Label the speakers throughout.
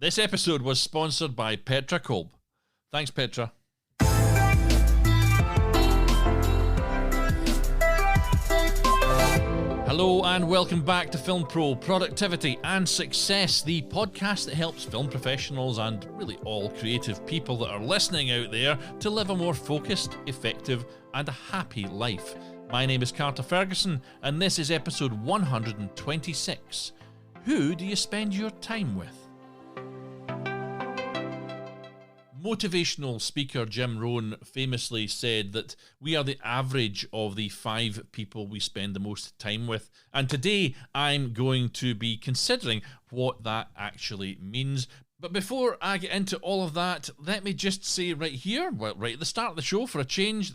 Speaker 1: This episode was sponsored by Petra Kolb. Thanks, Petra. Hello and welcome back to Film Pro, Productivity and Success, the podcast that helps film professionals and really all creative people that are listening out there to live a more focused, effective and a happy life. My name is Carter Ferguson and this is episode 126. Who do you spend your time with? Motivational speaker Jim Rohn famously said that we are the average of the 5 people we spend the most time with. And today I'm going to be considering what that actually means. But before I get into all of that, let me just say right here, right at the start of the show for a change,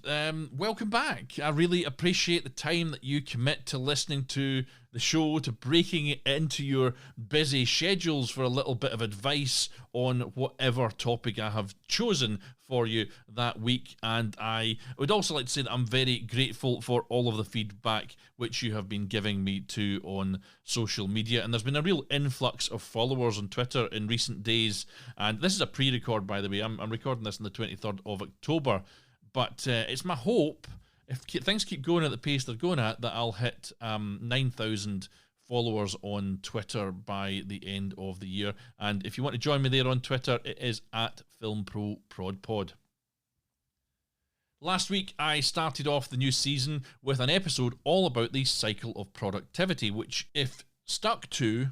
Speaker 1: welcome back. I really appreciate the time that you commit to listening to the show, to breaking it into your busy schedules for a little bit of advice on whatever topic I have chosen for you that week. And I would also like to say that I'm very grateful for all of the feedback which you have been giving me too on social media. And there's been a real influx of followers on Twitter in recent days. And this is a pre-record, by the way. I'm recording this on the 23rd of October. But it's my hope, if things keep going at the pace they're going at, that I'll hit 9,000 followers on Twitter by the end of the year. And if you want to join me there on Twitter, it is at FilmProProdPod. Last week, I started off the new season with an episode all about the cycle of productivity, which, if stuck to,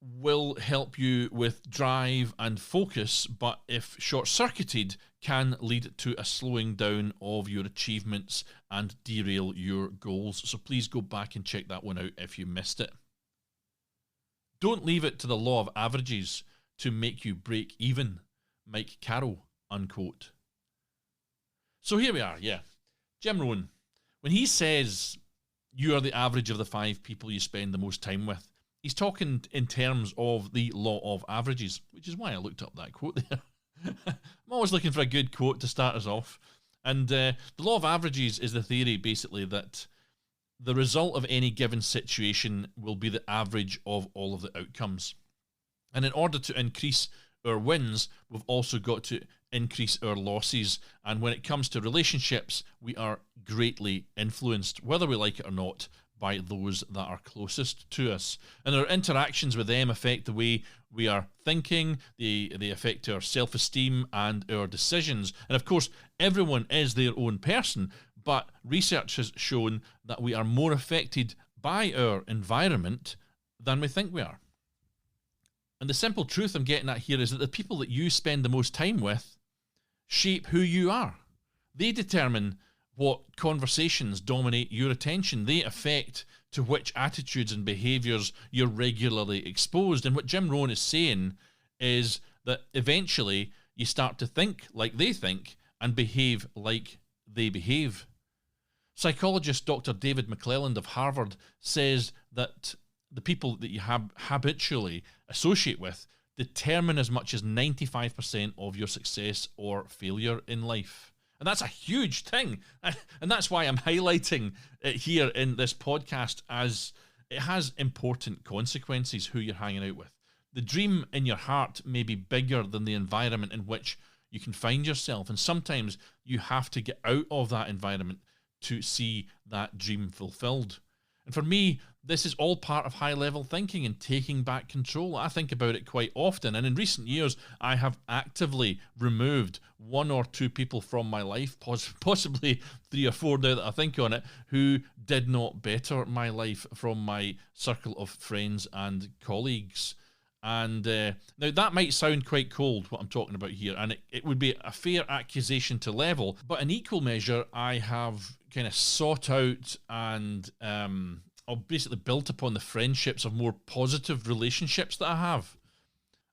Speaker 1: will help you with drive and focus, but if short-circuited, can lead to a slowing down of your achievements and derail your goals. So please go back and check that one out if you missed it. Don't leave it to the law of averages to make you break even, Mike Caro, unquote. So here we are, Jim Rohn. When he says you are the average of the 5 people you spend the most time with, he's talking in terms of the law of averages, which is why I looked up that quote there. I'm always looking for a good quote to start us off. And the law of averages is the theory, basically, that the result of any given situation will be the average of all of the outcomes. And in order to increase our wins, we've also got to increase our losses. And when it comes to relationships, we are greatly influenced, whether we like it or not, by those that are closest to us. And our interactions with them affect the way we are thinking, they affect our self-esteem and our decisions. And of course, everyone is their own person, but research has shown that we are more affected by our environment than we think we are. And the simple truth I'm getting at here is that the people that you spend the most time with shape who you are. They determine what conversations dominate your attention. They affect to which attitudes and behaviours you're regularly exposed. And what Jim Rohn is saying is that eventually you start to think like they think and behave like they behave. Psychologist Dr. David McClelland of Harvard says that the people that you habitually associate with determine as much as 95% of your success or failure in life. And that's a huge thing. And that's why I'm highlighting it here in this podcast, as it has important consequences who you're hanging out with. The dream in your heart may be bigger than the environment in which you can find yourself. And sometimes you have to get out of that environment to see that dream fulfilled. And for me, this is all part of high-level thinking and taking back control. I think about it quite often, and in recent years, I have actively removed 1 or 2 people from my life, possibly 3 or 4 now that I think on it, who did not better my life from my circle of friends and colleagues. And now that might sound quite cold, what I'm talking about here, and it would be a fair accusation to level, but in equal measure, I have kind of sought out and I've basically built upon the friendships of more positive relationships that I have.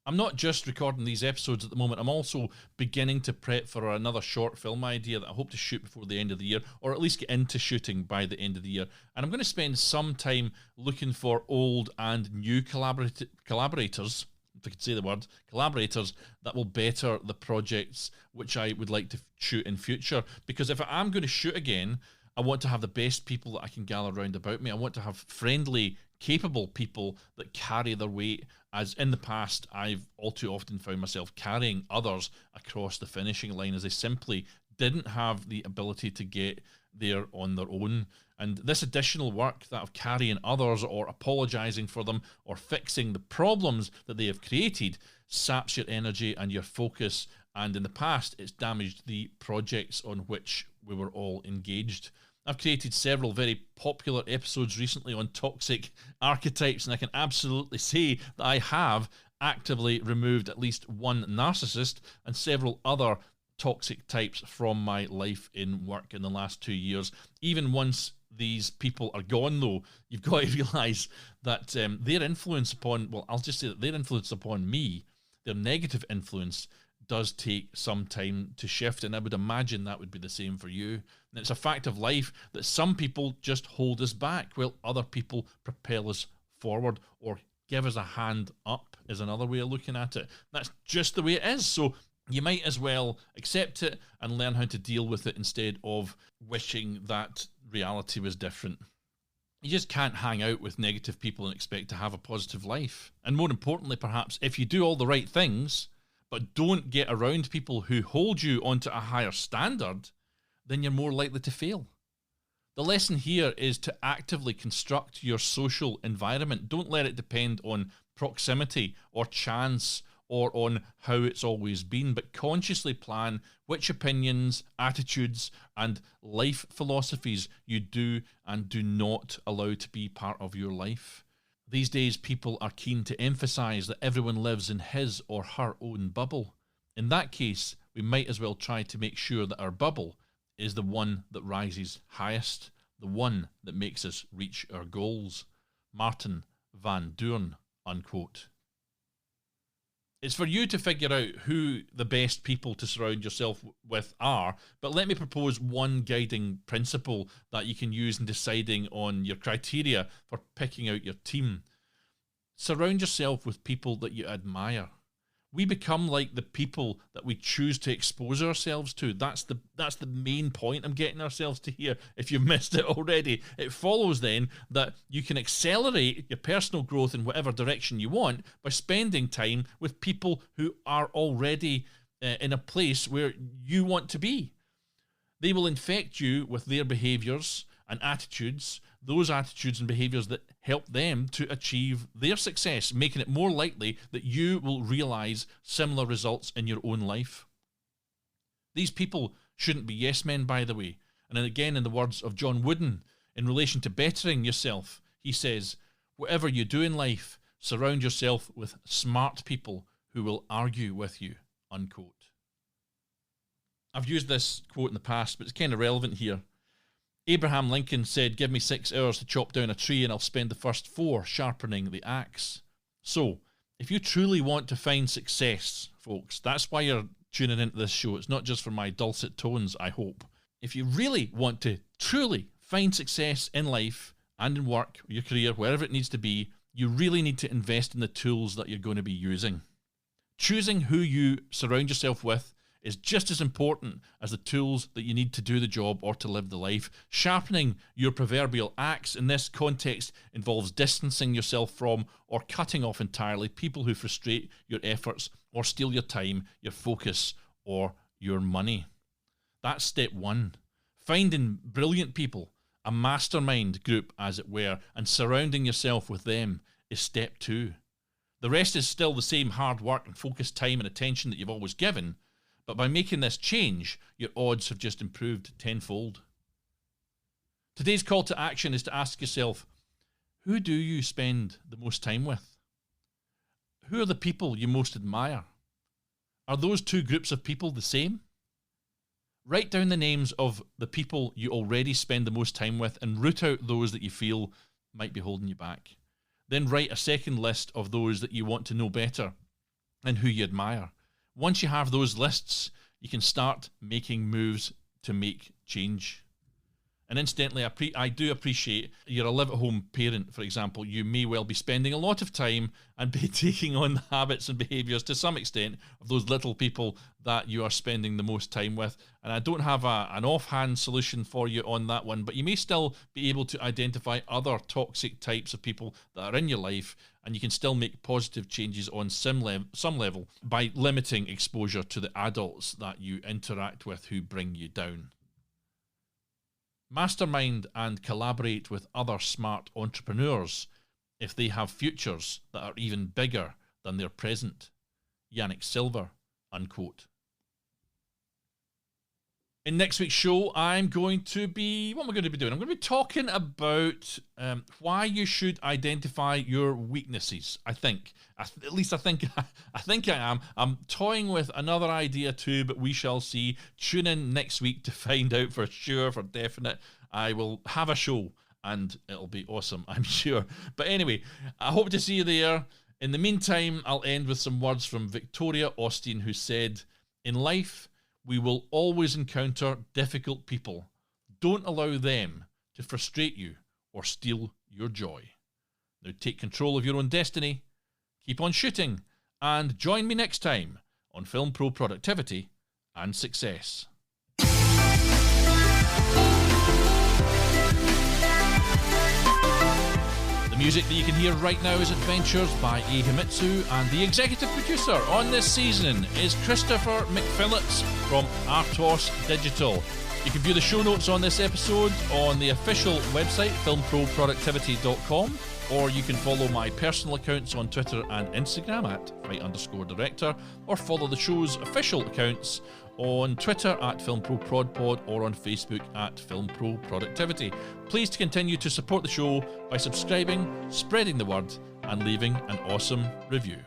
Speaker 1: I'm not just recording these episodes at the moment, I'm also beginning to prep for another short film idea that I hope to shoot before the end of the year, or at least get into shooting by the end of the year. And I'm going to spend some time looking for old and new collaborators, if I could say the word, collaborators that will better the projects which I would like to shoot in future. Because if I'm going to shoot again, I want to have the best people that I can gather around about me. I want to have friendly capable people that carry their weight, as in the past I've all too often found myself carrying others across the finishing line as they simply didn't have the ability to get there on their own. And this additional work, that of carrying others or apologising for them or fixing the problems that they have created, saps your energy and your focus, and in the past it's damaged the projects on which we were all engaged. I've created several very popular episodes recently on toxic archetypes, and I can absolutely say that I have actively removed at least one narcissist and several other toxic types from my life in work in the last 2 years. Even once these people are gone, though, you've got to realise that their influence upon, well, I'll just say that their influence upon me, their negative influence, does take some time to shift, and I would imagine that would be the same for you. And it's a fact of life that some people just hold us back, while other people propel us forward or give us a hand up, is another way of looking at it. That's just the way it is. So you might as well accept it and learn how to deal with it instead of wishing that reality was different. You just can't hang out with negative people and expect to have a positive life. And more importantly, perhaps, if you do all the right things, but don't get around people who hold you onto a higher standard, then you're more likely to fail. The lesson here is to actively construct your social environment. Don't let it depend on proximity or chance or on how it's always been, but consciously plan which opinions, attitudes, and life philosophies you do and do not allow to be part of your life. These days, people are keen to emphasize that everyone lives in his or her own bubble. In that case, we might as well try to make sure that our bubble is the one that rises highest, the one that makes us reach our goals. Maarten van Doorn, unquote. It's for you to figure out who the best people to surround yourself with are, but let me propose one guiding principle that you can use in deciding on your criteria for picking out your team. Surround yourself with people that you admire. We become like the people that we choose to expose ourselves to. That's the main point I'm getting ourselves to here. If you've missed it already, it follows then that you can accelerate your personal growth in whatever direction you want by spending time with people who are already in a place where you want to be. They will infect you with their behaviours and attitudes, those attitudes and behaviours that help them to achieve their success, making it more likely that you will realise similar results in your own life. These people shouldn't be yes men, by the way. And again, in the words of John Wooden, in relation to bettering yourself, he says, whatever you do in life, surround yourself with smart people who will argue with you, unquote. I've used this quote in the past, but it's kind of relevant here. Abraham Lincoln said, give me 6 hours to chop down a tree and I'll spend the first 4 sharpening the axe. So, if you truly want to find success, folks, that's why you're tuning into this show. It's not just for my dulcet tones, I hope. If you really want to truly find success in life and in work, your career, wherever it needs to be, you really need to invest in the tools that you're going to be using. Choosing who you surround yourself with is just as important as the tools that you need to do the job or to live the life. Sharpening your proverbial axe in this context involves distancing yourself from or cutting off entirely people who frustrate your efforts or steal your time, your focus, or your money. That's step 1. Finding brilliant people, a mastermind group as it were, and surrounding yourself with them is step 2. The rest is still the same hard work and focused time and attention that you've always given, but by making this change, your odds have just improved tenfold. Today's call to action is to ask yourself, who do you spend the most time with? Who are the people you most admire? Are those 2 groups of people the same? Write down the names of the people you already spend the most time with and root out those that you feel might be holding you back. Then write a second list of those that you want to know better and who you admire. Once you have those lists, you can start making moves to make change. And incidentally, I do appreciate you're a live-at-home parent, for example. You may well be spending a lot of time and be taking on the habits and behaviours to some extent of those little people that you are spending the most time with. And I don't have an offhand solution for you on that one, but you may still be able to identify other toxic types of people that are in your life, and you can still make positive changes on some level by limiting exposure to the adults that you interact with who bring you down. Mastermind and collaborate with other smart entrepreneurs if they have futures that are even bigger than their present. Yannick Silver, unquote. In next week's show, what am I going to be doing? I'm going to be talking about why you should identify your weaknesses. I think I am. I'm toying with another idea too, but we shall see. Tune in next week to find out for sure, for definite. I will have a show and it'll be awesome, I'm sure. But anyway, I hope to see you there. In the meantime, I'll end with some words from Victoria Austin, who said, "In life, we will always encounter difficult people. Don't allow them to frustrate you or steal your joy. Now take control of your own destiny, keep on shooting, and join me next time on Film Pro Productivity and Success." The music that you can hear right now is Adventures by A. Himitsu, and the executive producer on this season is Christopher McPhillips from Artos Digital. You can view the show notes on this episode on the official website, filmproproductivity.com, or you can follow my personal accounts on Twitter and Instagram at fight_director, or follow the show's official accounts on Twitter at FilmProProdPod or on Facebook at FilmProProductivity. Please continue to support the show by subscribing, spreading the word, and leaving an awesome review.